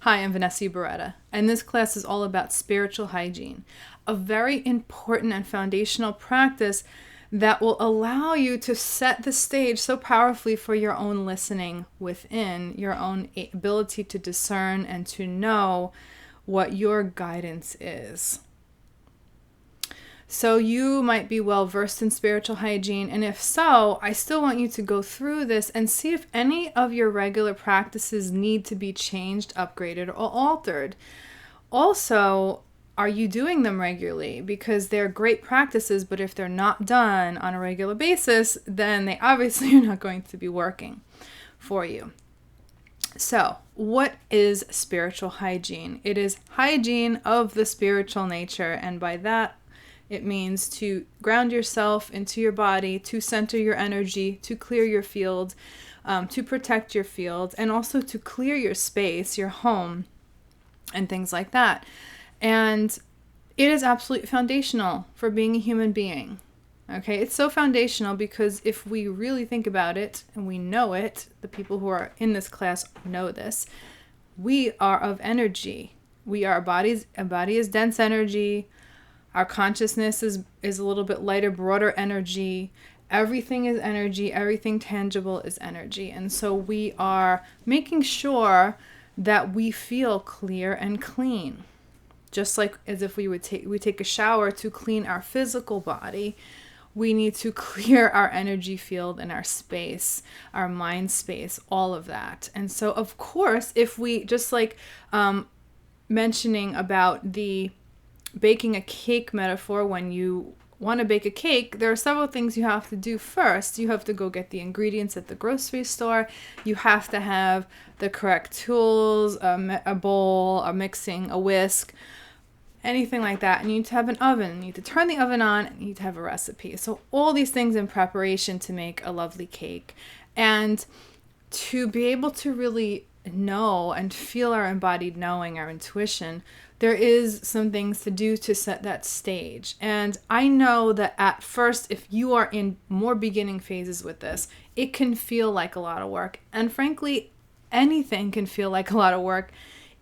Hi, I'm Vanessa Beretta, and this class is all about spiritual hygiene, a very important and foundational practice that will allow you to set the stage so powerfully for your own listening within, your own ability to discern and to know what your guidance is. So you might be well versed in spiritual hygiene, and if so, I still want you to go through this and see if any of your regular practices need to be changed, upgraded, or altered. Also, are you doing them regularly? Because they're great practices, but if they're not done on a regular basis, then they obviously are not going to be working for you. So, what is spiritual hygiene? It is hygiene of the spiritual nature, and by that, it means to ground yourself into your body, to center your energy, to clear your field, to protect your field, and also to clear your space, your home, and things like that. And it is absolutely foundational for being a human being. Okay, it's so foundational because if we really think about it, and we know it, the people who are in this class know this, we are of energy. We are a body is dense energy. Our consciousness is a little bit lighter, broader energy. Everything is energy. Everything tangible is energy. And so we are making sure that we feel clear and clean. Just like as if we take a shower to clean our physical body, we need to clear our energy field and our space, our mind space, all of that. And so, of course, if we, just like mentioning about the baking a cake metaphor, when you want to bake a cake, there are several things you have to do first. You have to go get the ingredients at the grocery store. You have to have the correct tools, a bowl, a mixing, a whisk, anything like that. And you need to have an oven. You need to turn the oven on, and you need to have a recipe. So all these things in preparation to make a lovely cake. And to be able to really know and feel our embodied knowing, our intuition, there is some things to do to set that stage. And I know that at first, if you are in more beginning phases with this, it can feel like a lot of work. And frankly, anything can feel like a lot of work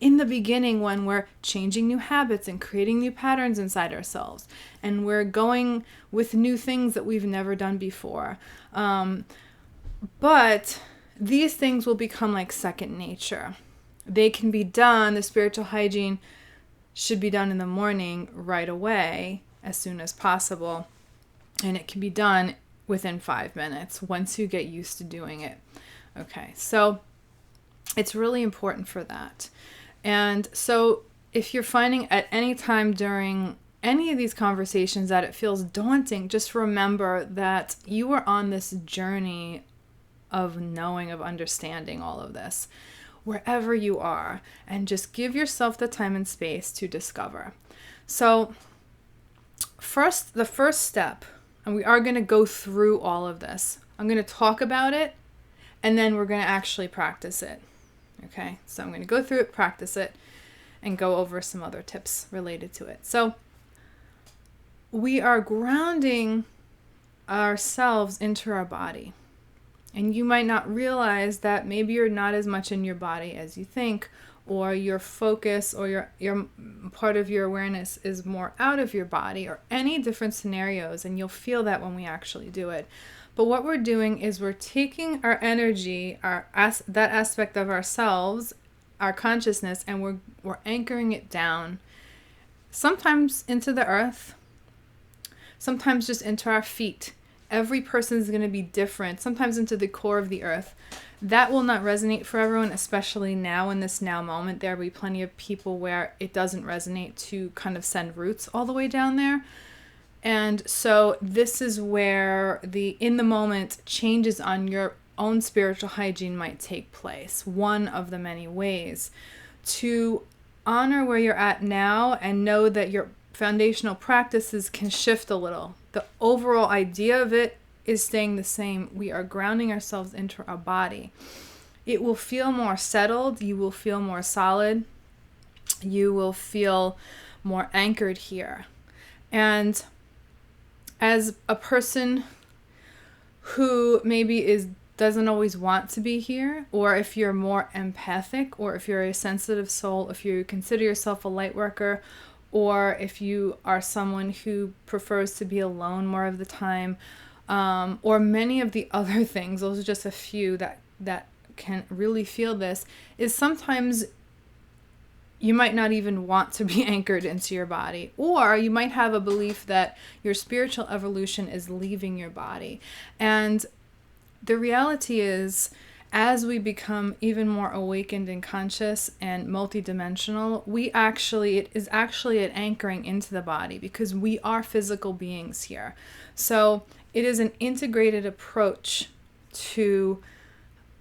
in the beginning when we're changing new habits and creating new patterns inside ourselves. And we're going with new things that we've never done before. But these things will become like second nature. They can be done, the spiritual hygiene should be done in the morning right away, as soon as possible. And it can be done within 5 minutes once you get used to doing it. Okay, so it's really important for that. And so if you're finding at any time during any of these conversations that it feels daunting, just remember that you are on this journey of knowing, of understanding all of this, wherever you are, and just give yourself the time and space to discover. So the first step, and we are going to go through all of this. I'm going to talk about it, and then we're going to actually practice it. Okay, so I'm going to go through it, practice it, and go over some other tips related to it. So we are grounding ourselves into our body. And you might not realize that maybe you're not as much in your body as you think, or your focus or your part of your awareness is more out of your body, or any different scenarios, and you'll feel that when we actually do it. But what we're doing is we're taking our energy, that aspect of ourselves, our consciousness, and we're anchoring it down, sometimes into the earth, sometimes just into our feet. Every person is going to be different, sometimes into the core of the earth. That will not resonate for everyone, especially now in this now moment. There will be plenty of people where it doesn't resonate to kind of send roots all the way down there. And so this is where the in the moment changes on your own spiritual hygiene might take place. One of the many ways to honor where you're at now and know that your foundational practices can shift a little. The overall idea of it is staying the same. We are grounding ourselves into our body. It will feel more settled. You will feel more solid. You will feel more anchored here. And as a person who maybe is doesn't always want to be here, or if you're more empathic, or if you're a sensitive soul, if you consider yourself a light worker, or if you are someone who prefers to be alone more of the time, or many of the other things, those are just a few that can really feel this, is sometimes you might not even want to be anchored into your body, or you might have a belief that your spiritual evolution is leaving your body. And the reality is, as we become even more awakened and conscious and multidimensional, it is actually an anchoring into the body, because we are physical beings here. So it is an integrated approach to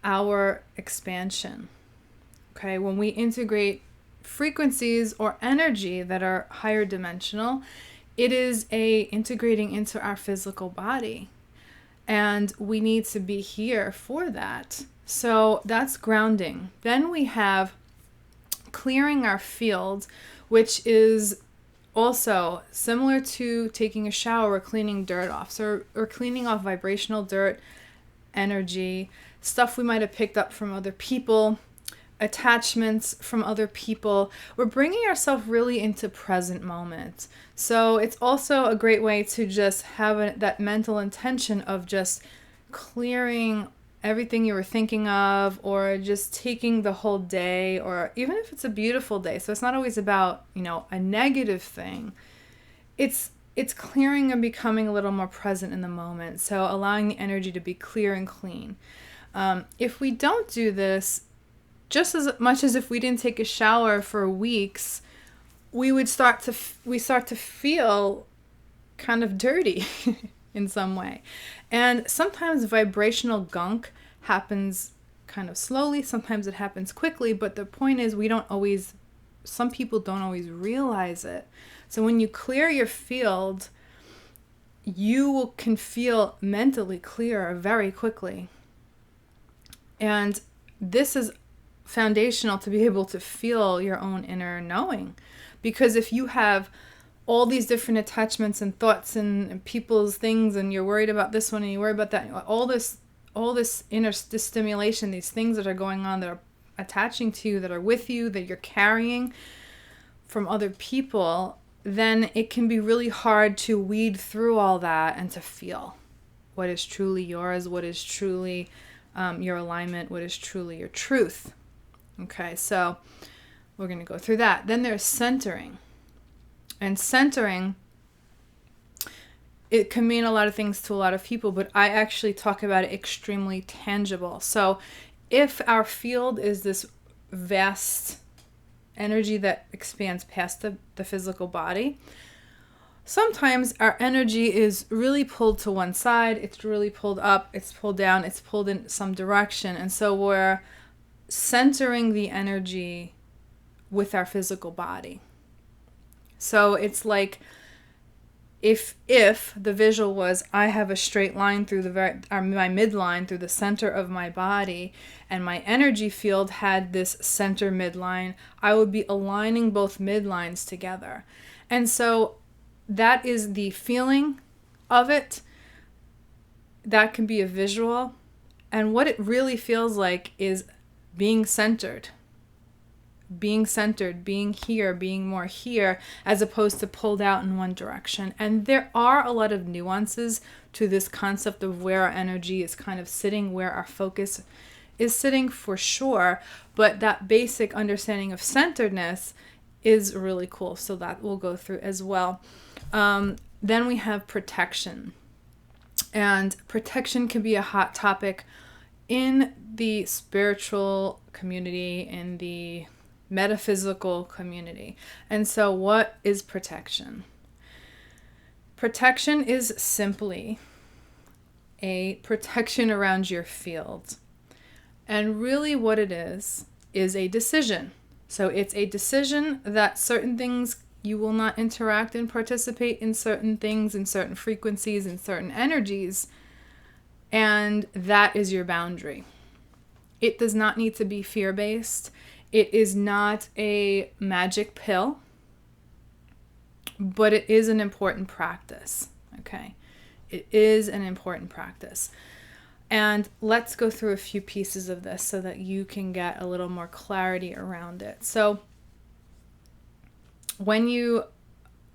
our expansion. Okay, when we integrate frequencies or energy that are higher dimensional, it is integrating into our physical body. And we need to be here for that. So that's grounding. Then we have clearing our field, which is also similar to taking a shower or cleaning dirt off. So, or cleaning off vibrational dirt, energy, stuff we might have picked up from other people, attachments from other people. We're bringing ourselves really into present moment. So it's also a great way to just have that mental intention of just clearing everything you were thinking of, or just taking the whole day, or even if it's a beautiful day. So it's not always about, a negative thing. It's clearing and becoming a little more present in the moment. So allowing the energy to be clear and clean. If we don't do this, just as much as if we didn't take a shower for weeks, we start to feel kind of dirty in some way. And sometimes vibrational gunk happens kind of slowly, sometimes it happens quickly, but the point is some people don't always realize it. So when you clear your field, you can feel mentally clearer very quickly. And this is foundational to be able to feel your own inner knowing. Because if you have all these different attachments and thoughts and people's things, and you're worried about this one and you worry about that, all this inner stimulation, these things that are going on that are attaching to you, that are with you, that you're carrying from other people, then it can be really hard to weed through all that and to feel what is truly yours, what is truly your alignment, what is truly your truth. Okay, so we're going to go through that. Then there's centering. And centering, it can mean a lot of things to a lot of people, but I actually talk about it extremely tangible. So if our field is this vast energy that expands past the physical body, sometimes our energy is really pulled to one side, it's really pulled up, it's pulled down, it's pulled in some direction. And so we're centering the energy with our physical body. So it's like if the visual was, I have a straight line through my midline through the center of my body, and my energy field had this center midline, I would be aligning both midlines together. And so that is the feeling of it. That can be a visual. And what it really feels like is being centered, being here, being more here, as opposed to pulled out in one direction. And there are a lot of nuances to this concept of where our energy is kind of sitting, where our focus is sitting, for sure. But that basic understanding of centeredness is really cool. So that we'll go through as well. Then we have protection. And protection can be a hot topic in the spiritual community, in the metaphysical community. And so what is protection? Protection is simply a protection around your field. And really what it is a decision. So it's a decision that certain things you will not interact and participate in, certain things, in certain frequencies, in certain energies. And that is your boundary. It does not need to be fear-based. It is not a magic pill, but it is an important practice. Okay? It is an important practice. And let's go through a few pieces of this so that you can get a little more clarity around it. So when you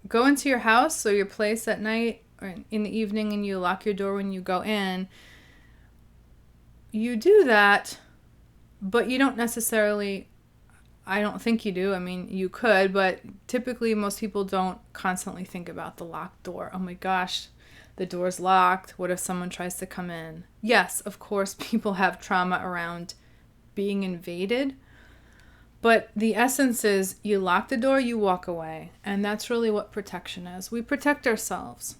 go into your house or your place at night or in the evening and you lock your door when you go in, you do that, but you don't necessarily, I don't think you do. I mean, you could, but typically most people don't constantly think about the locked door. Oh my gosh, the door's locked. What if someone tries to come in? Yes, of course, people have trauma around being invaded. But the essence is you lock the door, you walk away. And that's really what protection is. We protect ourselves.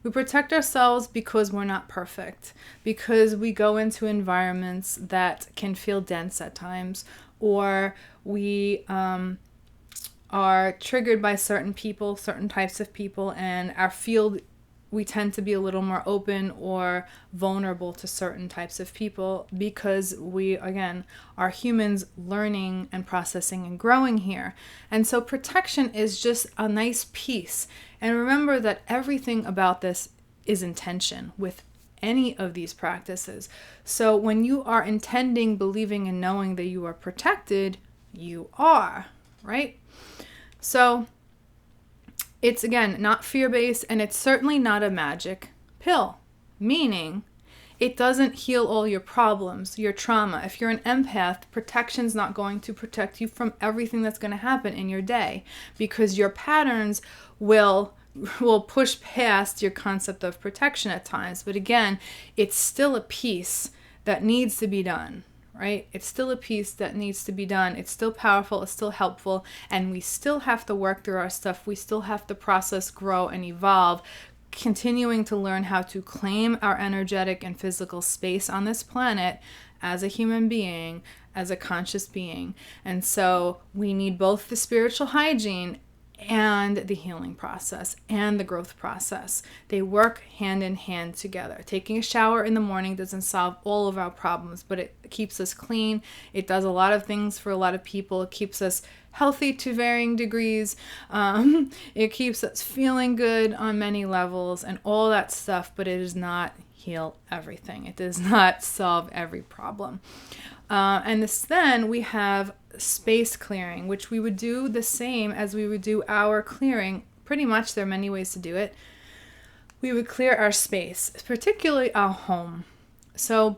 We protect ourselves because we're not perfect, because we go into environments that can feel dense at times, or we are triggered by certain people, certain types of people, and our field, we tend to be a little more open or vulnerable to certain types of people because we, again, are humans learning and processing and growing here. And so protection is just a nice piece. And remember that everything about this is intention with any of these practices. So when you are intending, believing, and knowing that you are protected, you are, right? So it's, again, not fear-based, and it's certainly not a magic pill, meaning it doesn't heal all your problems, your trauma. If you're an empath, protection's not going to protect you from everything that's going to happen in your day, because your patterns will push past your concept of protection at times. But again, it's still a piece that needs to be done. Right? It's still a piece that needs to be done. It's still powerful. It's still helpful. And we still have to work through our stuff. We still have to process, grow, and evolve, continuing to learn how to claim our energetic and physical space on this planet as a human being, as a conscious being. And so we need both the spiritual hygiene and the healing process and the growth process. They work hand in hand together. Taking a shower in the morning doesn't solve all of our problems, but it keeps us clean. It does a lot of things for a lot of people. It keeps us healthy to varying degrees. It keeps us feeling good on many levels and all that stuff, but it does not heal everything. It does not solve every problem. And then we have space clearing, which we would do the same as we would do our clearing. Pretty much, there are many ways to do it. We would clear our space, particularly our home. So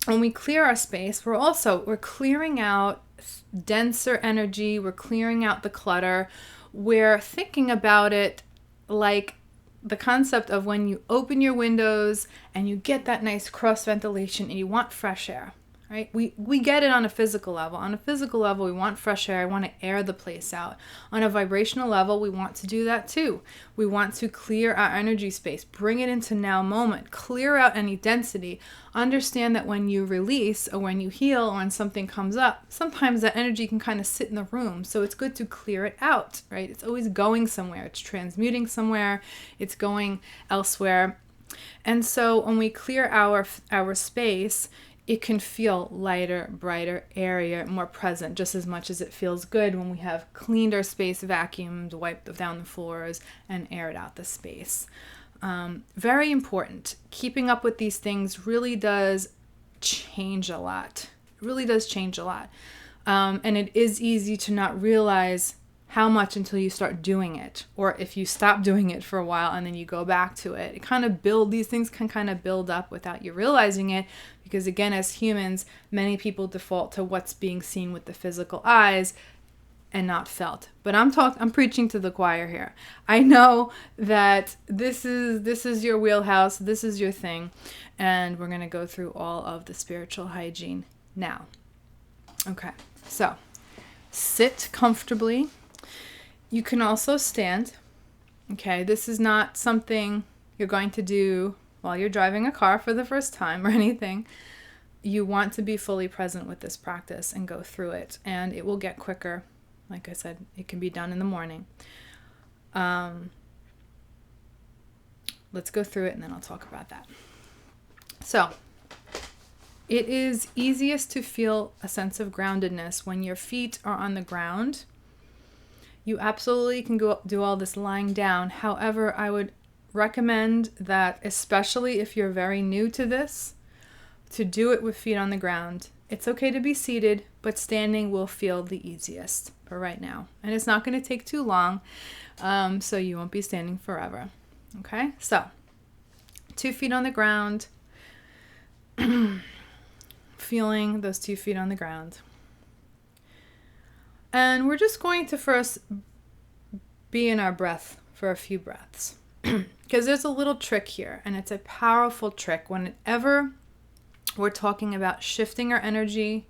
when we clear our space, we're clearing out denser energy. We're clearing out the clutter. We're thinking about it like the concept of when you open your windows and you get that nice cross ventilation and you want fresh air. Right? We get it on a physical level. On a physical level, we want fresh air. I want to air the place out. On a vibrational level, we want to do that too. We want to clear our energy space, bring it into now moment, clear out any density. Understand that when you release or when you heal or when something comes up, sometimes that energy can kind of sit in the room. So it's good to clear it out, right? It's always going somewhere. It's transmuting somewhere. It's going elsewhere. And so when we clear our space, it can feel lighter, brighter, airier, more present, just as much as it feels good when we have cleaned our space, vacuumed, wiped down the floors, and aired out the space. Very important. Keeping up with these things really does change a lot. It really does change a lot. And it is easy to not realize how much until you start doing it, or if you stop doing it for a while and then you go back to it. These things can kind of build up without you realizing it, because again, as humans, many people default to what's being seen with the physical eyes and not felt. But I'm preaching to the choir here. I know that this is your wheelhouse, this is your thing, and we're going to go through all of the spiritual hygiene now. Okay, so sit comfortably. You can also stand. Okay, this is not something you're going to do while you're driving a car for the first time or anything. You want to be fully present with this practice and go through it, and it will get quicker. Like I said, it can be done in the morning. Let's go through it and then I'll talk about that. So, it is easiest to feel a sense of groundedness when your feet are on the ground. You absolutely can go do all this lying down. However, I would recommend that, especially if you're very new to this, to do it with feet on the ground. It's okay to be seated, but standing will feel the easiest for right now. And it's not going to take too long, so you won't be standing forever. Okay, so 2 feet on the ground, feeling those 2 feet on the ground. And we're just going to first be in our breath for a few breaths. Because there's a little trick here, and it's a powerful trick. Whenever we're talking about shifting our energy,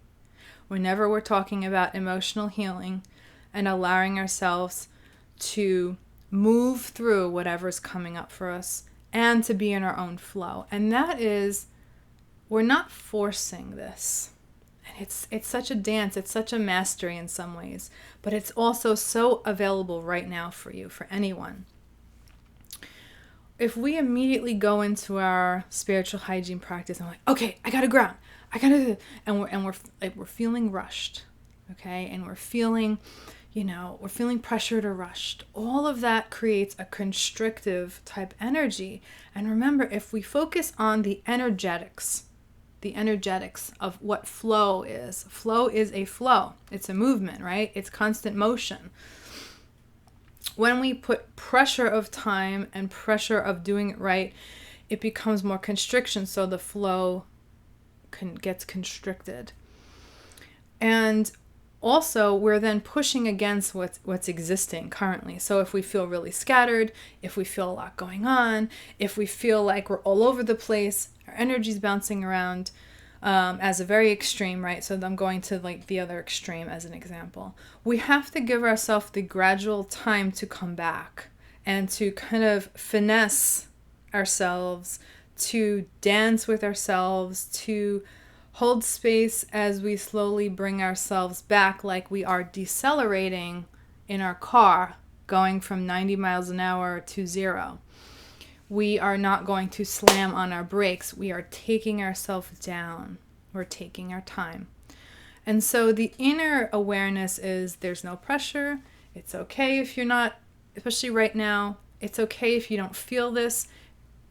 whenever we're talking about emotional healing and allowing ourselves to move through whatever's coming up for us and to be in our own flow. And that is, we're not forcing this. And it's such a dance, it's such a mastery in some ways, but it's also so available right now for you, for anyone. If we immediately go into our spiritual hygiene practice and we're like, okay, I gotta ground, and we're feeling rushed, okay, and we're feeling pressured or rushed. All of that creates a constrictive type energy. And remember, if we focus on the energetics of what flow is a flow. It's a movement, right? It's constant motion. When we put pressure of time and pressure of doing it right, it becomes more constriction, so the flow gets constricted. And also, we're then pushing against what's existing currently. So if we feel really scattered, if we feel a lot going on, if we feel like we're all over the place, our energy's bouncing around, as a very extreme, right? So I'm going to like the other extreme as an example. We have to give ourselves the gradual time to come back and to kind of finesse ourselves, to dance with ourselves, to hold space as we slowly bring ourselves back, like we are decelerating in our car, going from 90 miles an hour to 0. We are not going to slam on our brakes. We are taking ourselves down. We're taking our time. And so the inner awareness is there's no pressure. It's okay if you're not, especially right now, it's okay if you don't feel this.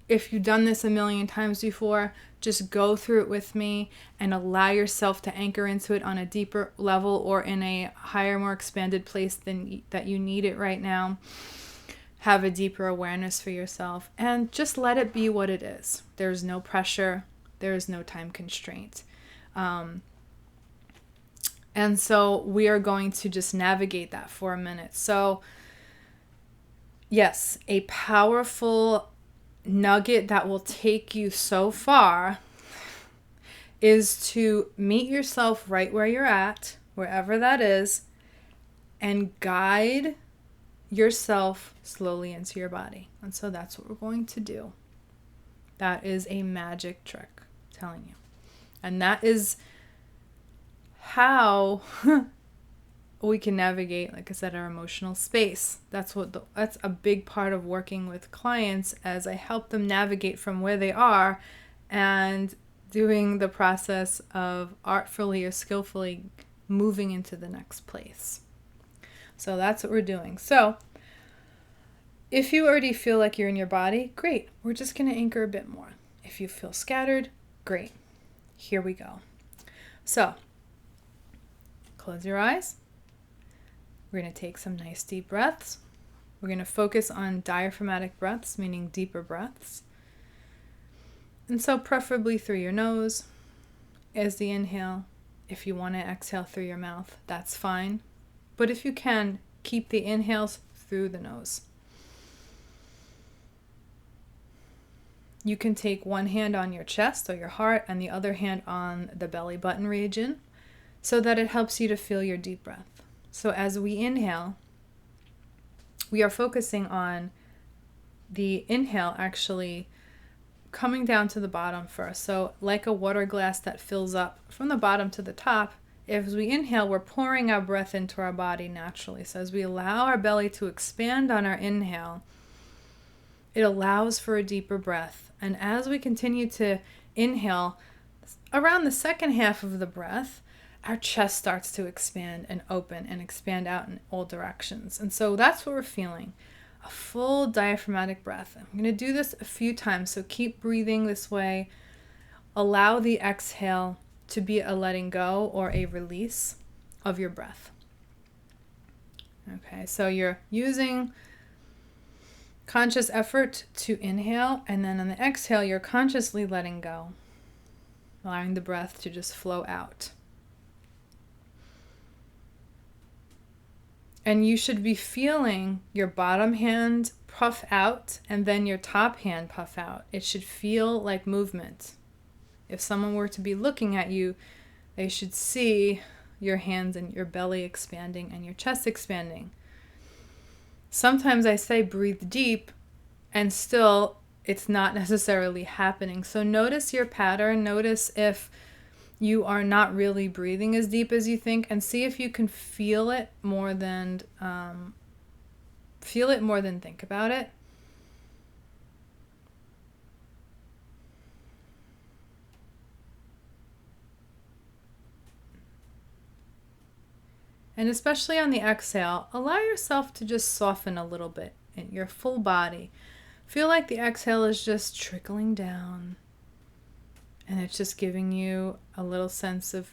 If you've done this a million times before, just go through it with me and allow yourself to anchor into it on a deeper level or in a higher, more expanded place than that you need it right now. Have a deeper awareness for yourself and just let it be what it is. There's no pressure. There is no time constraint. And so we are going to just navigate that for a minute. So yes, a powerful nugget that will take you so far is to meet yourself right where you're at, wherever that is, and guide yourself slowly into your body. And so that's what we're going to do. That is a magic trick, I'm telling you. And that is how we can navigate, like I said, our emotional space. That's a big part of working with clients, as I help them navigate from where they are and doing the process of artfully or skillfully moving into the next place. So that's what we're doing. So if you already feel like you're in your body, great. We're just going to anchor a bit more. If you feel scattered, great. Here we go. So close your eyes. We're going to take some nice deep breaths. We're going to focus on diaphragmatic breaths, meaning deeper breaths. And so preferably through your nose as the inhale. If you want to exhale through your mouth, that's fine. But if you can, keep the inhales through the nose. You can take one hand on your chest or your heart and the other hand on the belly button region so that it helps you to feel your deep breath. So as we inhale, we are focusing on the inhale actually coming down to the bottom first. So like a water glass that fills up from the bottom to the top, as we inhale, we're pouring our breath into our body naturally. So as we allow our belly to expand on our inhale, it allows for a deeper breath. And as we continue to inhale, around the second half of the breath, our chest starts to expand and open and expand out in all directions. And so that's what we're feeling, a full diaphragmatic breath. I'm going to do this a few times, so keep breathing this way. allow the exhale to be a letting go or a release of your breath. Okay, so you're using conscious effort to inhale, and then on the exhale, you're consciously letting go, allowing the breath to just flow out. And you should be feeling your bottom hand puff out and then your top hand puff out. It should feel like movement. If someone were to be looking at you, they should see your hands and your belly expanding and your chest expanding. Sometimes I say breathe deep, and still it's not necessarily happening. So notice your pattern. Notice if you are not really breathing as deep as you think, and see if you can feel it more than think about it. And especially on the exhale, allow yourself to just soften a little bit in your full body. Feel like the exhale is just trickling down, and it's just giving you a little sense of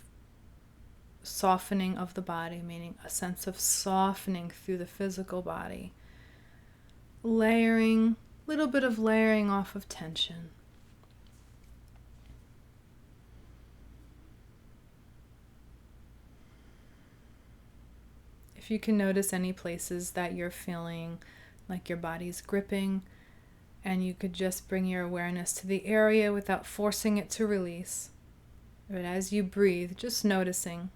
softening of the body, meaning a sense of softening through the physical body. Layering, little bit of layering off of tension. If you can notice any places that you're feeling like your body's gripping, and you could just bring your awareness to the area without forcing it to release. But as you breathe, just noticing.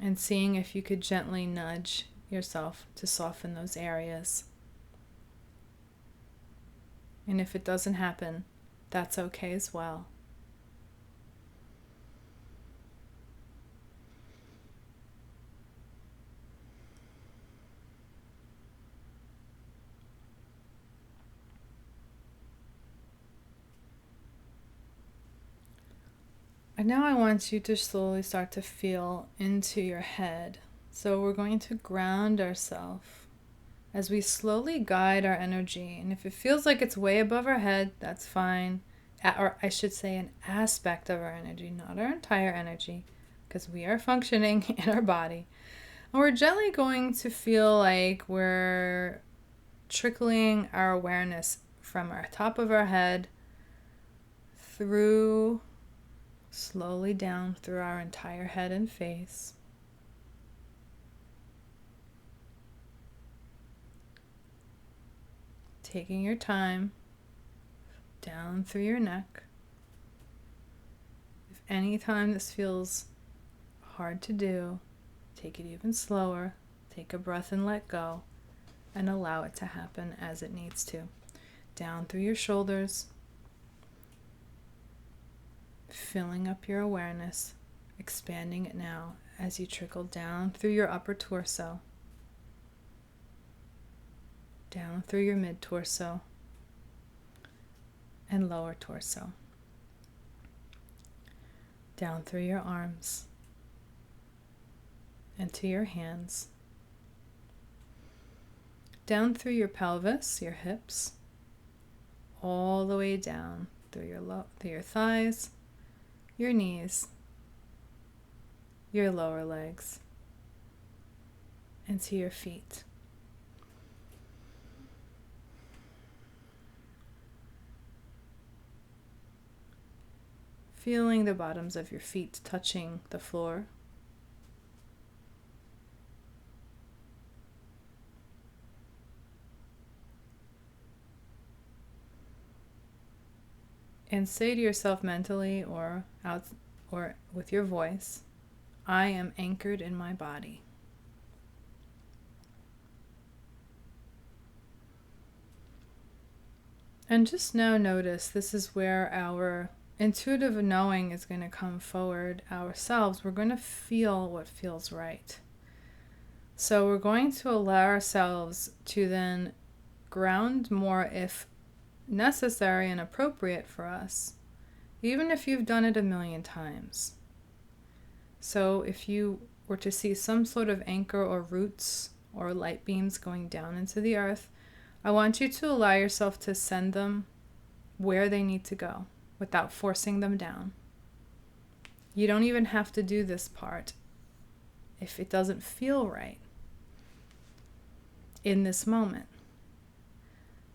And seeing if you could gently nudge yourself to soften those areas. And if it doesn't happen, that's okay as well. And now I want you to slowly start to feel into your head. So we're going to ground ourselves as we slowly guide our energy. And if it feels like it's way above our head, that's fine. Or I should say an aspect of our energy, not our entire energy, because we are functioning in our body. And we're gently going to feel like we're trickling our awareness from our top of our head through, slowly down through our entire head and face. Taking your time down through your neck. If any time this feels hard to do, take it even slower. Take a breath and let go, and allow it to happen as it needs to. Down through your shoulders, filling up your awareness, expanding it now as you trickle down through your upper torso, down through your mid-torso and lower torso, down through your arms and to your hands, down through your pelvis, your hips, all the way down through your thighs, your knees, your lower legs, and to your feet. Feeling the bottoms of your feet touching the floor. And say to yourself mentally or out or with your voice, I am anchored in my body. And just now notice this is where our intuitive knowing is going to come forward ourselves. We're going to feel what feels right. So we're going to allow ourselves to then ground more if necessary and appropriate for us, even if you've done it 1,000,000 times. So if you were to see some sort of anchor or roots or light beams going down into the earth, I want you to allow yourself to send them where they need to go without forcing them down. You don't even have to do this part if it doesn't feel right in this moment.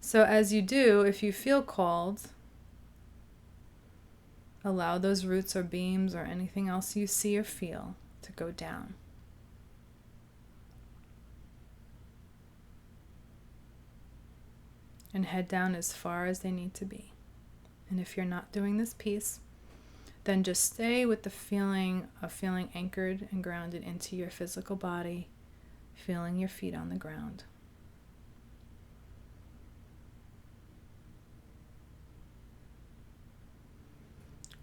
So as you do, if you feel called, allow those roots or beams or anything else you see or feel to go down. And head down as far as they need to be. And if you're not doing this piece, then just stay with the feeling of feeling anchored and grounded into your physical body, feeling your feet on the ground.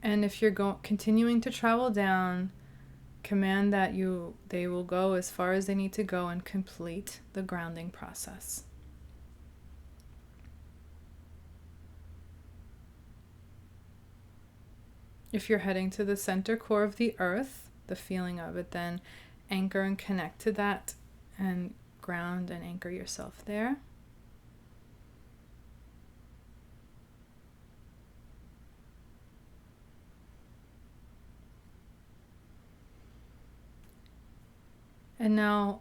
And if you're continuing to travel down, command that they will go as far as they need to go and complete the grounding process. If you're heading to the center core of the earth, the feeling of it, then anchor and connect to that and ground and anchor yourself there. And now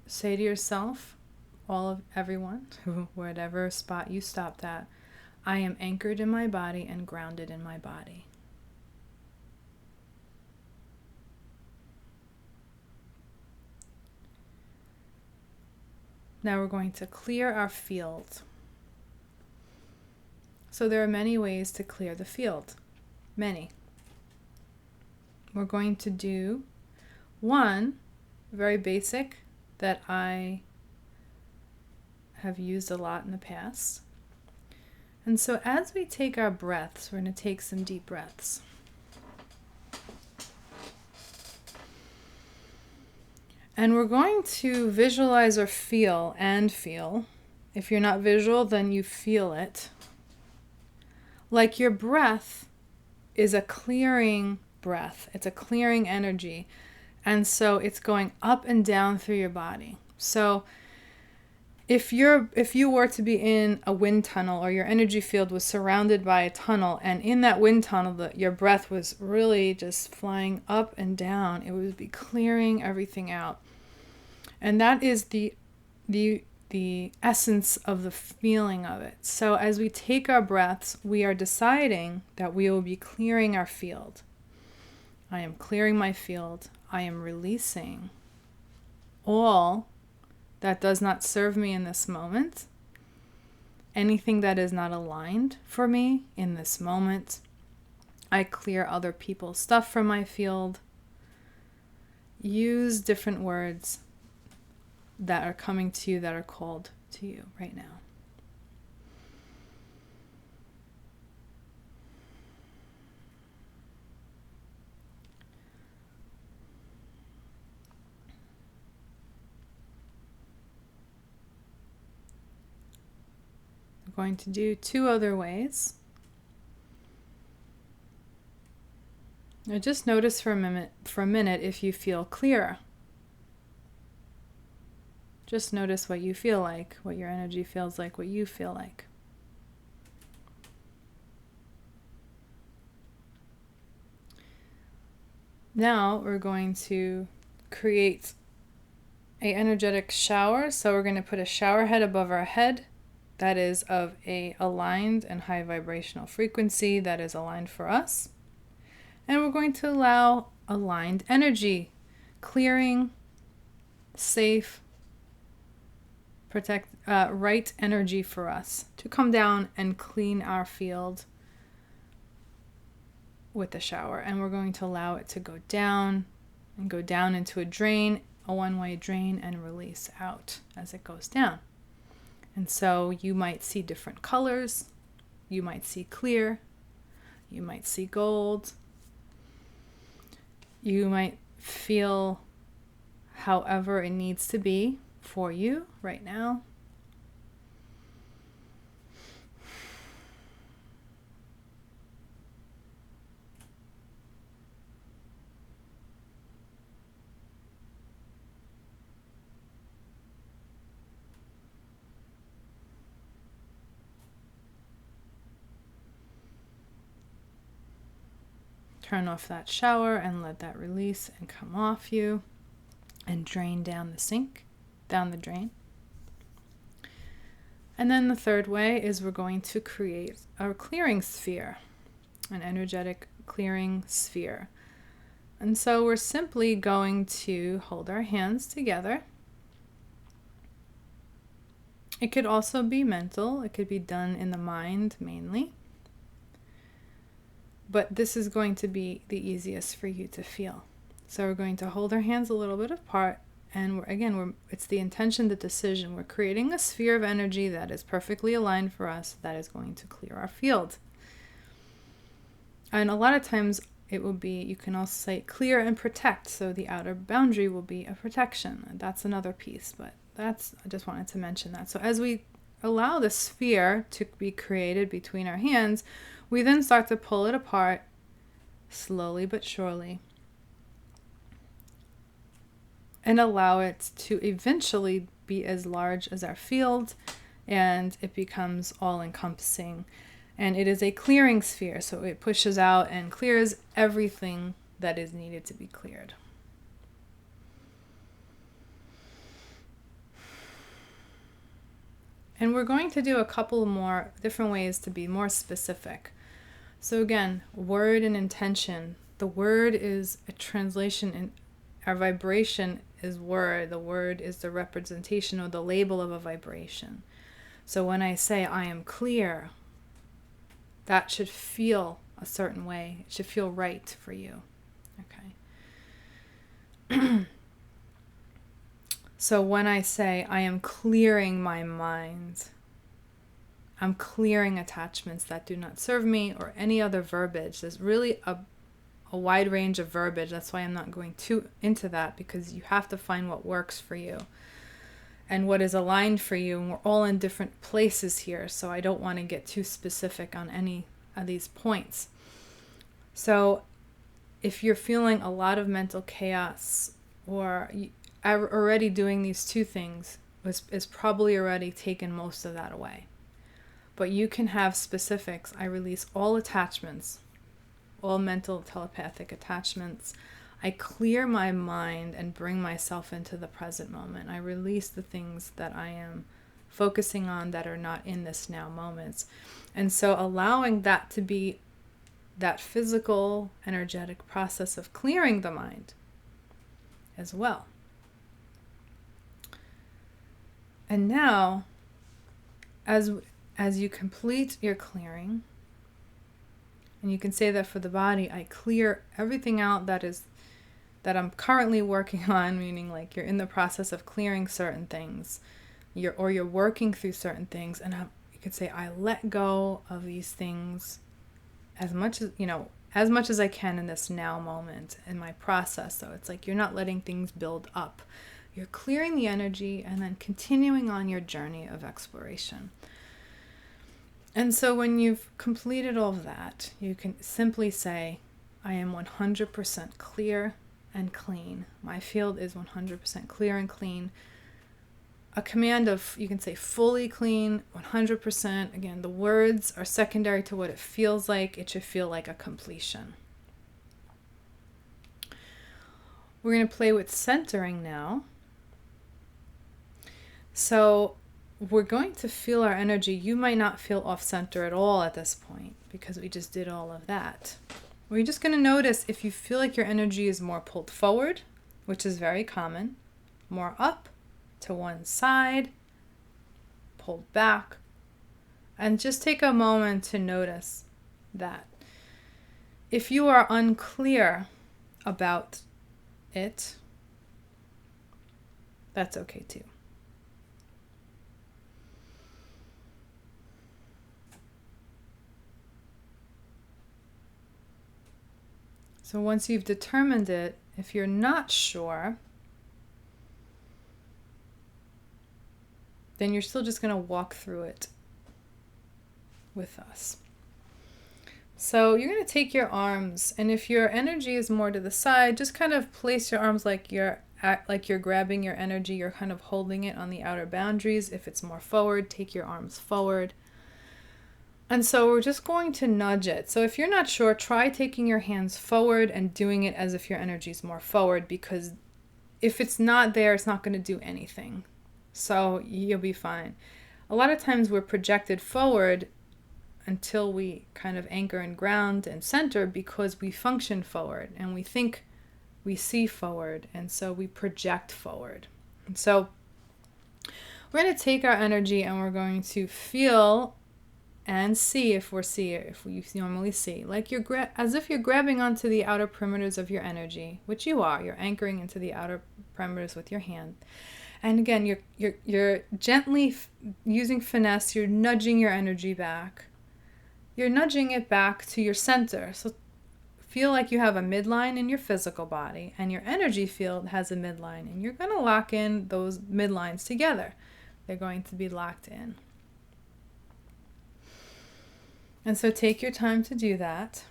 say to yourself, everyone, whatever spot you stopped at, I am anchored in my body and grounded in my body. Now we're going to clear our field. So there are many ways to clear the field. Many. We're going to do one, very basic, that I have used a lot in the past. And so as we take our breaths, we're going to take some deep breaths. And we're going to visualize or feel. If you're not visual, then you feel it. Like your breath is a clearing breath. It's a clearing energy. And so it's going up and down through your body. So if you were to be in a wind tunnel, or your energy field was surrounded by a tunnel, and in that wind tunnel your breath was really just flying up and down, it would be clearing everything out. And that is the essence of the feeling of it. So as we take our breaths, we are deciding that we will be clearing our field. I am clearing my field. I am releasing all that does not serve me in this moment. Anything that is not aligned for me in this moment. I clear other people's stuff from my field. Use different words that are coming to you, that are called to you right now. I'm going to do two other ways. Now just notice for a minute if you feel clearer. Just notice what you feel like, what your energy feels like, what you feel like. Now we're going to create an energetic shower. So we're going to put a shower head above our head that is of a aligned and high vibrational frequency that is aligned for us. And we're going to allow aligned energy, clearing, safe, right energy for us to come down and clean our field with the shower. And we're going to allow it to go down into a drain, a one-way drain, and release out as it goes down. And so you might see different colors. You might see clear. You might see gold. You might feel however it needs to be for you right now. Turn off that shower and let that release and come off you and drain down the sink, down the drain. And then the third way is we're going to create a clearing sphere, an energetic clearing sphere. And so we're simply going to hold our hands together. It could also be mental. It could be done in the mind mainly. But this is going to be the easiest for you to feel. So we're going to hold our hands a little bit apart. And it's the intention, the decision. We're creating a sphere of energy that is perfectly aligned for us, that is going to clear our field. And a lot of times it will be, you can also say clear and protect. So the outer boundary will be a protection. And that's another piece, but I just wanted to mention that. So as we allow the sphere to be created between our hands, we then start to pull it apart slowly but surely, and allow it to eventually be as large as our field, and it becomes all-encompassing. And it is a clearing sphere, so it pushes out and clears everything that is needed to be cleared. And we're going to do a couple more different ways to be more specific. So again, word and intention. The word is a translation, and our vibration is word. The word is the representation or the label of a vibration. So when I say I am clear, that should feel a certain way. It should feel right for you. Okay. So when I say I am clearing my mind, I'm clearing attachments that do not serve me, or any other verbiage. There's really a wide range of verbiage. That's why I'm not going too into that, because you have to find what works for you and what is aligned for you. And we're all in different places here, so I don't want to get too specific on any of these points. So if you're feeling a lot of mental chaos, or already doing these two things is probably already taken most of that away. But you can have specifics. I release all attachments, all mental telepathic attachments. I clear my mind and bring myself into the present moment. I release the things that I am focusing on that are not in this now moments. And so allowing that to be that physical, energetic process of clearing the mind as well. And now, as you complete your clearing, and you can say that for the body, I clear everything out that I'm currently working on, meaning like you're in the process of clearing certain things, you're working through certain things, and you could say I let go of these things as much as I can in this now moment in my process. So it's like you're not letting things build up. You're clearing the energy and then continuing on your journey of exploration. And so when you've completed all of that, you can simply say, I am 100% clear and clean. My field is 100% clear and clean. A command of, you can say fully clean, 100%. Again, the words are secondary to what it feels like. It should feel like a completion. We're going to play with centering now. So we're going to feel our energy. You might not feel off center at all at this point because we just did all of that. We're just going to notice if you feel like your energy is more pulled forward, which is very common, more up to one side, pulled back, and just take a moment to notice that. If you are unclear about it, that's okay too. So once you've determined it, if you're not sure, then you're still just going to walk through it with us. So you're going to take your arms, and if your energy is more to the side, just kind of place your arms like you're grabbing your energy. You're kind of holding it on the outer boundaries. If it's more forward, take your arms forward. And so we're just going to nudge it. So if you're not sure, try taking your hands forward and doing it as if your energy is more forward, because if it's not there, it's not going to do anything. So you'll be fine. A lot of times we're projected forward until we kind of anchor and ground and center, because we function forward and we think we see forward, and so we project forward. And so we're going to take our energy and we're going to feel and see if we normally see, like you're as if you're grabbing onto the outer perimeters of your energy, which you are. You're anchoring into the outer perimeters with your hand. And again, you're gently using finesse. You're nudging your energy back. You're nudging it back to your center. So feel like you have a midline in your physical body, and your energy field has a midline, and you're going to lock in those midlines together. They're going to be locked in. And so take your time to do that.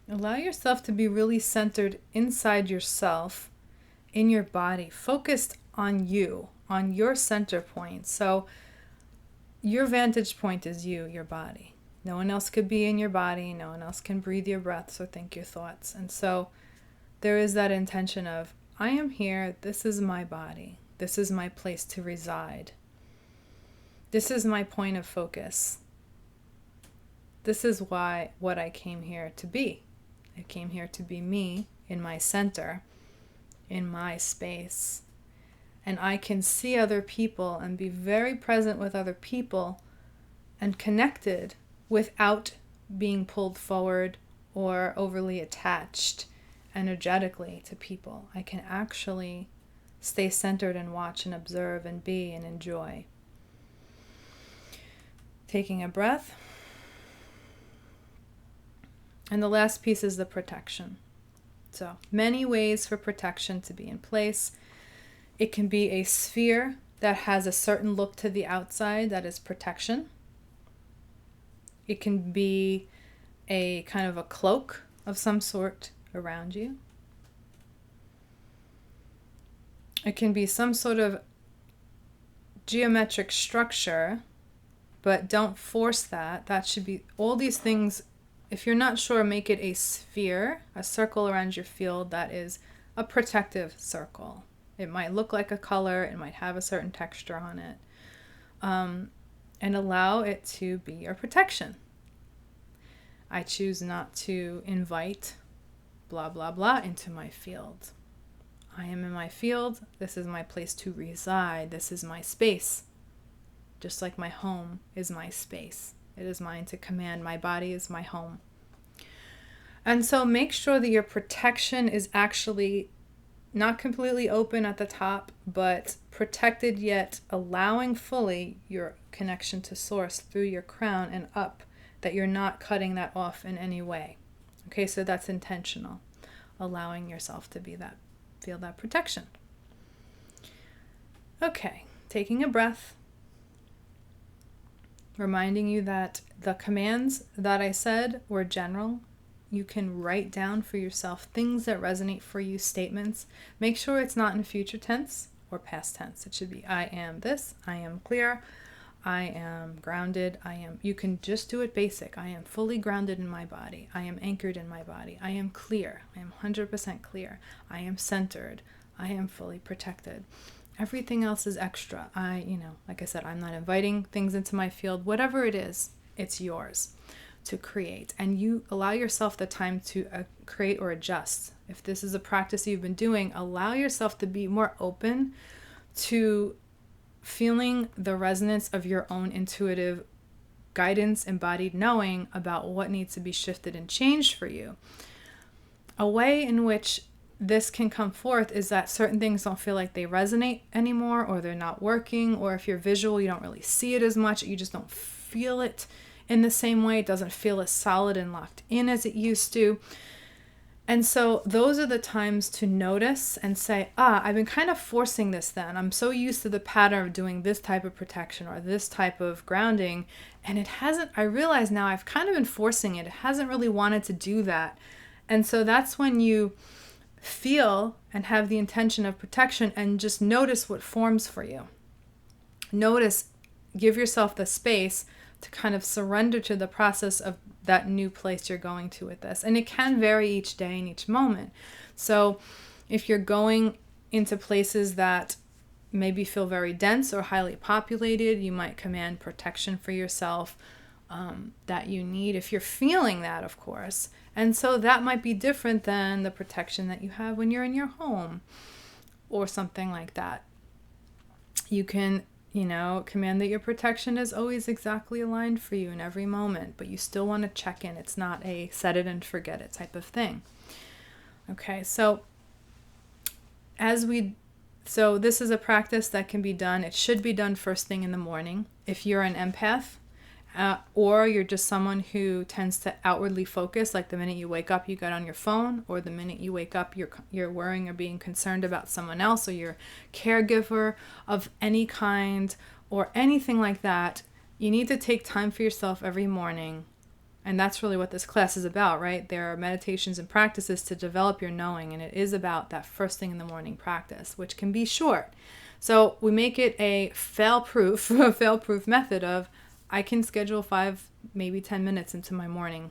Allow yourself to be really centered inside yourself, in your body, focused on you, on your center point. So your vantage point is you, your body. No one else could be in your body. No one else can breathe your breaths or think your thoughts. And so there is that intention of, I am here. This is my body. This is my place to reside. This is my point of focus. This is what I came here to be. I came here to be me in my center, in my space. And I can see other people and be very present with other people and connected without being pulled forward or overly attached energetically to people. I can actually stay centered and watch and observe and be and enjoy. Taking a breath. And the last piece is the protection. So many ways for protection to be in place. It can be a sphere that has a certain look to the outside, that is protection. It can be a kind of a cloak of some sort around you. It can be some sort of geometric structure, but don't force that. That should be, all these things, if you're not sure, make it a sphere, a circle around your field that is a protective circle. It might look like a color, it might have a certain texture on it, and allow it to be your protection. I choose not to invite blah, blah, blah into my field. I am in my field. This is my place to reside. This is my space. Just like my home is my space. It is mine to command. My body is my home. And so make sure that your protection is actually not completely open at the top, but protected, yet allowing fully your connection to source through your crown and up, that you're not cutting that off in any way. Okay, so that's intentional. Allowing yourself to be that, feel that protection. Okay, taking a breath. Reminding you that the commands that I said were general. You can write down for yourself things that resonate for you, statements. Make sure it's not in future tense or past tense. It should be, I am this, I am clear, I am grounded, you can just do it basic. I am fully grounded in my body. I am anchored in my body. I am clear. I am 100% clear. I am centered. I am fully protected. Everything else is extra. Like I said, I'm not inviting things into my field. Whatever it is, it's yours to create. And you allow yourself the time to create or adjust. If this is a practice you've been doing, allow yourself to be more open to feeling the resonance of your own intuitive guidance, embodied knowing about what needs to be shifted and changed for you. A way in which this can come forth is that certain things don't feel like they resonate anymore, or they're not working, or if you're visual, you don't really see it as much, you just don't feel it in the same way. It doesn't feel as solid and locked in as it used to. And so those are the times to notice and say, I've been kind of forcing this then. I'm so used to the pattern of doing this type of protection or this type of grounding, and I realize now I've kind of been forcing it. It hasn't really wanted to do that. And so that's when you feel and have the intention of protection, and just notice what forms for you. Notice, give yourself the space to kind of surrender to the process of that new place you're going to with this. And it can vary each day and each moment. So if you're going into places that maybe feel very dense or highly populated, you might command protection for yourself that you need if you're feeling that, of course. And so that might be different than the protection that you have when you're in your home or something like that. You can, command that your protection is always exactly aligned for you in every moment, but you still want to check in. It's not a set it and forget it type of thing. Okay, so this is a practice that can be done. It should be done first thing in the morning. If you're an empath, or you're just someone who tends to outwardly focus, like the minute you wake up, you get on your phone, or the minute you wake up, you're worrying or being concerned about someone else, or you're a caregiver of any kind, or anything like that, you need to take time for yourself every morning. And that's really what this class is about, right? There are meditations and practices to develop your knowing, and it is about that first thing in the morning practice, which can be short. So we make it a fail-proof method of, I can schedule 5, maybe 10 minutes into my morning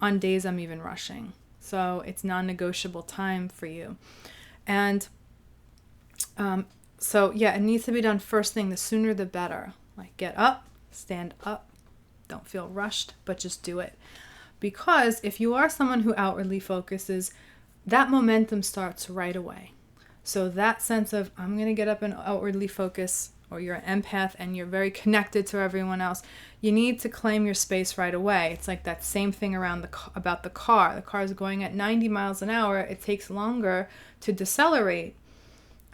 on days I'm even rushing. So it's non-negotiable time for you. And it needs to be done first thing. The sooner the better. Like, get up, stand up. Don't feel rushed, but just do it. Because if you are someone who outwardly focuses, that momentum starts right away. So that sense of, I'm going to get up and outwardly focus, or you're an empath and you're very connected to everyone else, you need to claim your space right away. It's like that same thing about the car. The car is going at 90 miles an hour. It takes longer to decelerate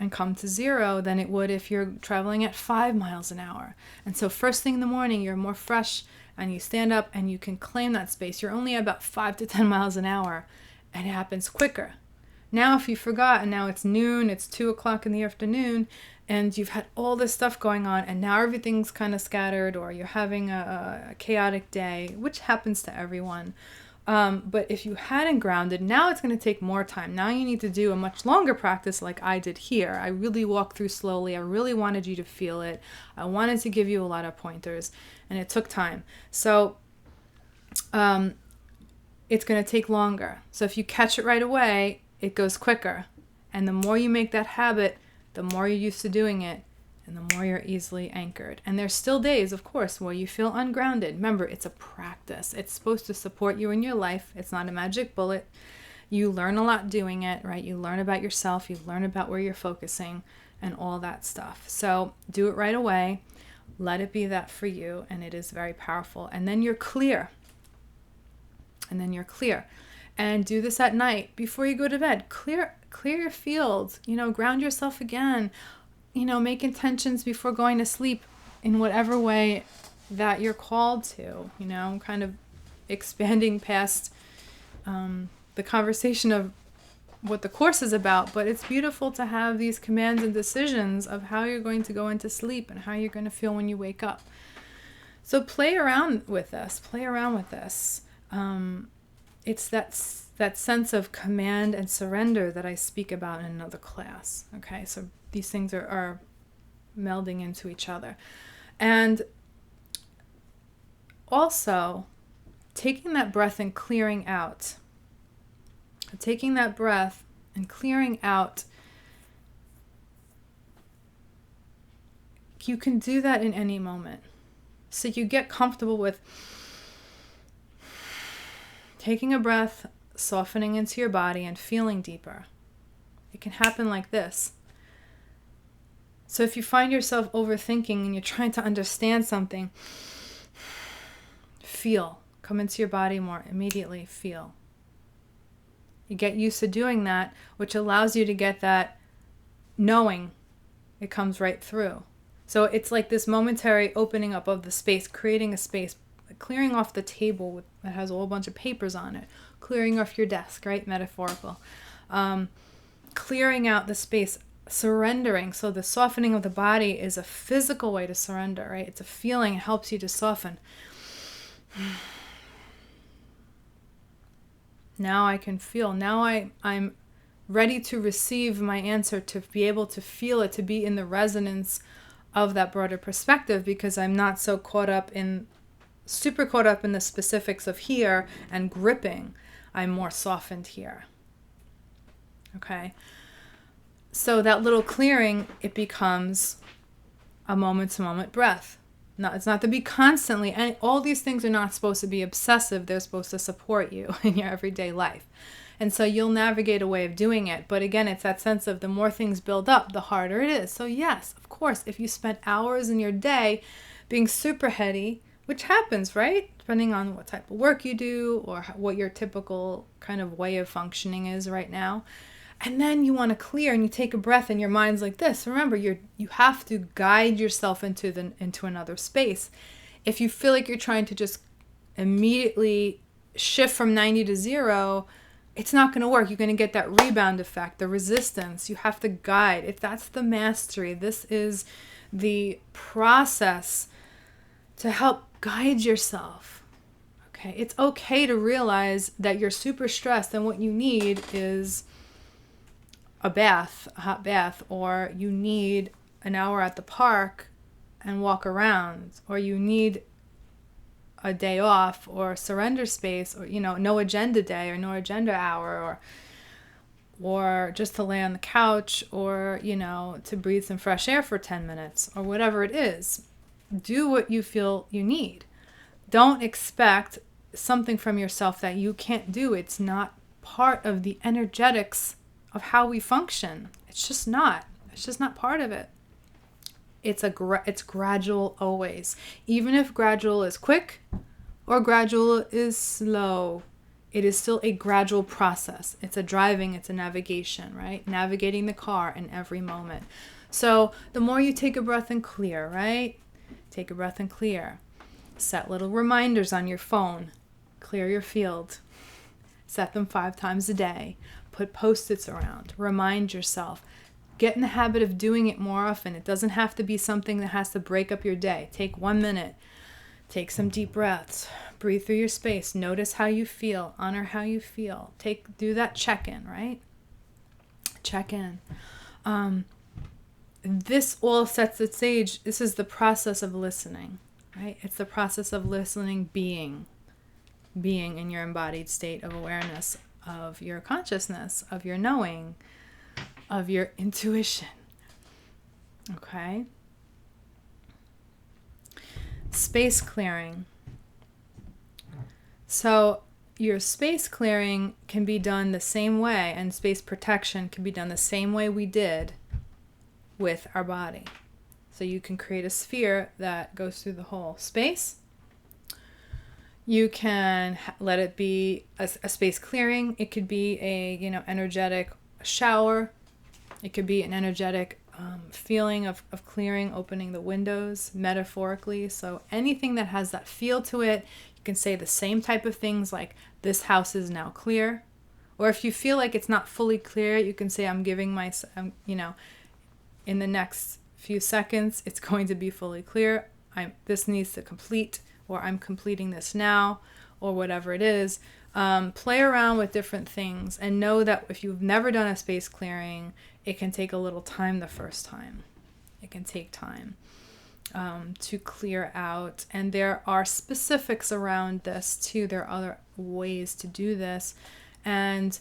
and come to zero than it would if you're traveling at 5 miles an hour. And so first thing in the morning, you're more fresh and you stand up and you can claim that space. You're only about 5 to 10 miles an hour, and it happens quicker. Now, if you forgot, and now it's noon, it's 2 o'clock in the afternoon, and you've had all this stuff going on, and now everything's kind of scattered, or you're having a chaotic day, which happens to everyone. But if you hadn't grounded, now it's going to take more time. Now you need to do a much longer practice like I did here. I really walked through slowly. I really wanted you to feel it. I wanted to give you a lot of pointers, and it took time. So it's going to take longer. So if you catch it right away, it goes quicker. And the more you make that habit, the more you're used to doing it, and the more you're easily anchored. And there's still days, of course, where you feel ungrounded. Remember, it's a practice. It's supposed to support you in your life. It's not a magic bullet. You learn a lot doing it, right? You learn about yourself. You learn about where you're focusing and all that stuff. So do it right away. Let it be that for you, and it is very powerful. And then you're clear. And do this at night before you go to bed. Clear your field, ground yourself again, make intentions before going to sleep in whatever way that you're called to, kind of expanding past the conversation of what the course is about. But it's beautiful to have these commands and decisions of how you're going to go into sleep and how you're going to feel when you wake up. So play around with this. It's that sense of command and surrender that I speak about in another class. Okay, so these things are melding into each other. And also, taking that breath and clearing out. Taking that breath and clearing out. You can do that in any moment. So you get comfortable with taking a breath, softening into your body, and feeling deeper. It can happen like this. So if you find yourself overthinking and you're trying to understand something, feel. Come into your body more. Immediately feel. You get used to doing that, which allows you to get that knowing. It comes right through. So it's like this momentary opening up of the space, creating a space, clearing off the table that has a whole bunch of papers on it, clearing off your desk, right? Metaphorical. Clearing out the space, surrendering. So the softening of the body is a physical way to surrender, right? It's a feeling. It helps you to soften. Now I can feel. Now I'm ready to receive my answer, to be able to feel it, to be in the resonance of that broader perspective, because I'm not so super caught up in the specifics of here and gripping. I'm more softened here. Okay. So that little clearing, it becomes a moment-to-moment breath. It's not to be constantly, and all these things are not supposed to be obsessive. They're supposed to support you in your everyday life. And so you'll navigate a way of doing it. But again, it's that sense of the more things build up, the harder it is. So yes, of course, if you spent hours in your day being super heady, which happens, right? Depending on what type of work you do or what your typical kind of way of functioning is right now. And then you want to clear and you take a breath and your mind's like this. Remember, you have to guide yourself into another space. If you feel like you're trying to just immediately shift from 90 to 0, it's not going to work. You're going to get that rebound effect, the resistance. You have to guide. If that's the mastery, this is the process to help guide yourself. Okay, it's okay to realize that you're super stressed and what you need is a hot bath, or you need an hour at the park and walk around, or you need a day off or surrender space, or no agenda day or no agenda hour, or just to lay on the couch, or to breathe some fresh air for 10 minutes, or whatever it is. Do what you feel you need. Don't expect something from yourself that you can't do. It's not part of the energetics of how we function. It's just not part of it. It's gradual always. Even if gradual is quick or gradual is slow, it is still a gradual process. It's a driving, it's a navigation, right? Navigating the car in every moment. So the more you take a breath and clear, right? Take a breath and clear. Set little reminders on your phone. Clear your field. Set them 5 times a day. Put Post-its around. Remind yourself. Get in the habit of doing it more often. It doesn't have to be something that has to break up your day. Take 1 minute. Take some deep breaths. Breathe through your space. Notice how you feel. Honor how you feel. Do that check-in, right? Check in. This all sets the stage. This is the process of listening, right? It's the process of listening, being in your embodied state of awareness, of your consciousness, of your knowing, of your intuition. Okay? Space clearing. So your space clearing can be done the same way, and space protection can be done the same way we did with our body. So you can create a sphere that goes through the whole space. You can let it be a space clearing. It could be a energetic shower. It could be an energetic feeling of clearing, opening the windows metaphorically. So anything that has that feel to it, you can say the same type of things like, this house is now clear. Or if you feel like it's not fully clear, you can say, I'm giving in the next few seconds, it's going to be fully clear. This needs to complete, or I'm completing this now, or whatever it is. Play around with different things and know that if you've never done a space clearing, it can take a little time the first time. It can take time to clear out. And there are specifics around this too. There are other ways to do this. And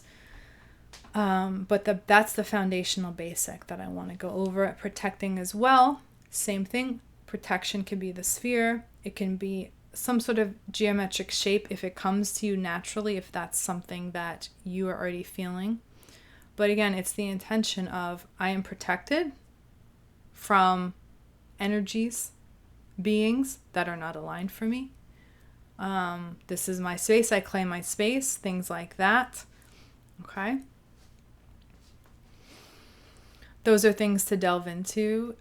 but that's the foundational basic that I want to go over. Protecting as well. Same thing. Protection can be the sphere. It can be some sort of geometric shape if it comes to you naturally, if that's something that you are already feeling. But again, it's the intention of, I am protected from energies, beings that are not aligned for me. This is my space. I claim my space. Things like that. Okay. Those are things to delve into.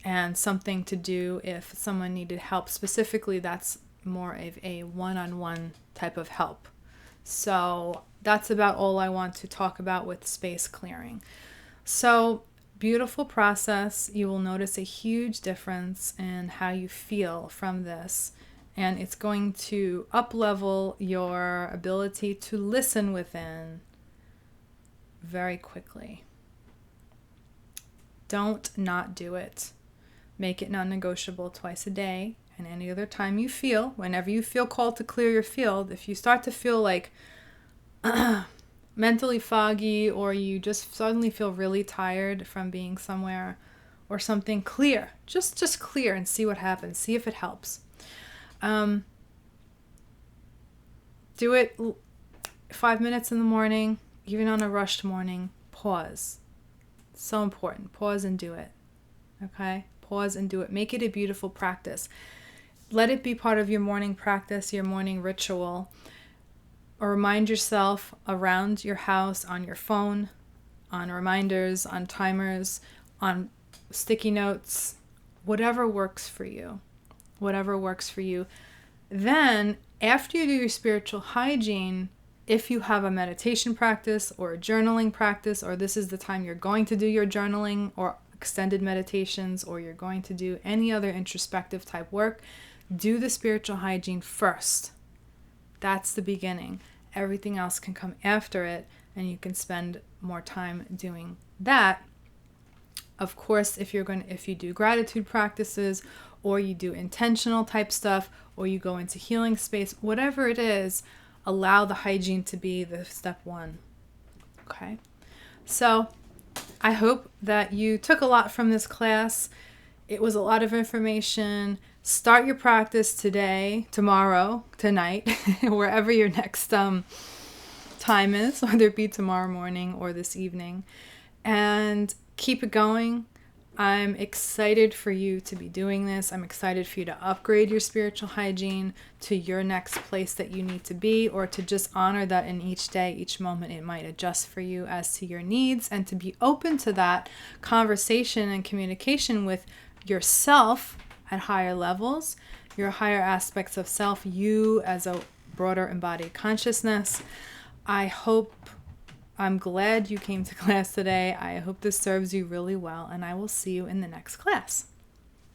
And something to do if someone needed help. Specifically, that's more of a one-on-one type of help. So that's about all I want to talk about with space clearing. So beautiful process. You will notice a huge difference in how you feel from this. and it's going to up-level your ability to listen within very quickly. Don't not do it. Make it non-negotiable twice a day, and any other time you feel, whenever you feel called to clear your field. If you start to feel like mentally foggy, or you just suddenly feel really tired from being somewhere or something, clear. Just clear and see what happens. See if it helps. Do it 5 minutes in the morning, even on a rushed morning. Pause. So important. Pause and do it. Okay? Pause and do it. Make it a beautiful practice. Let it be part of your morning practice, your morning ritual. Or remind yourself around your house, on your phone, on reminders, on timers, on sticky notes, whatever works for you. Whatever works for you. Then, after you do your spiritual hygiene, if you have a meditation practice or a journaling practice, or this is the time you're going to do your journaling or extended meditations, or you're going to do any other introspective type work, do the spiritual hygiene first. That's the beginning. Everything else can come after it, and you can spend more time doing that. Of course, if you do gratitude practices, or you do intentional type stuff, or you go into healing space, whatever it is, allow the hygiene to be the step one. Okay? So I hope that you took a lot from this class. It was a lot of information. Start your practice today, tomorrow, tonight, wherever your next time is, whether it be tomorrow morning or this evening. And keep it going. I'm excited for you to be doing this. I'm excited for you to upgrade your spiritual hygiene to your next place that you need to be, or to just honor that in each day, each moment it might adjust for you as to your needs, and to be open to that conversation and communication with yourself at higher levels, your higher aspects of self, you as a broader embodied consciousness. I'm glad you came to class today. I hope this serves you really well, and I will see you in the next class.